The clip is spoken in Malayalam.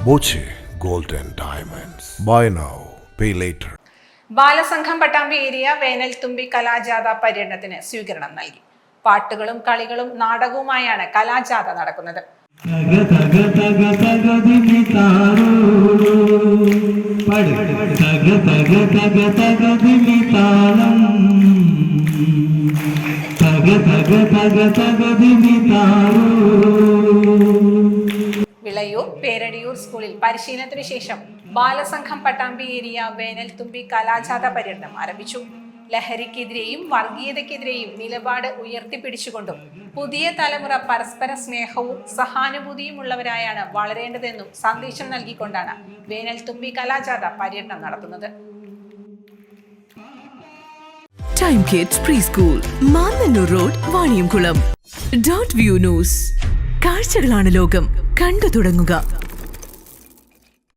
Boche gold and diamonds. Buy now pay later. Balasangham Pattambi area Venalthumbi കലാജാഥ പര്യടനത്തിന് സ്വീകരണം നൽകി. പാട്ടുകളും കളികളും നാടകവുമായാണ് കലാജാഥ നടക്കുന്നത്. വിളയൂർ പേരടിയൂർ സ്കൂളിൽ പരിശീലനത്തിനു ശേഷം ബാലസംഘം പട്ടാമ്പി ഏരിയ വേനൽത്തുമ്പി കലാജാഥ പര്യടനം ആരംഭിച്ചു. ലഹരിക്കെതിരെയും വർഗീയതയ്ക്കെതിരെയും നിലപാട് ഉയർത്തിപ്പിടിച്ചുകൊണ്ടും പുതിയ തലമുറ പരസ്പര സ്നേഹവും സഹാനുഭൂതിയും ഉള്ളവരായാണ് വളരേണ്ടതെന്നും സന്ദേശം നൽകിക്കൊണ്ടാണ് വേനൽത്തുമ്പി കലാജാഥ പര്യടനം നടത്തുന്നത്. Time kids pre school, Mannannur road, Vaniyamkulam. .View news. കാഴ്ചകളാണ് ലോകം, കണ്ടു തുടങ്ങുക.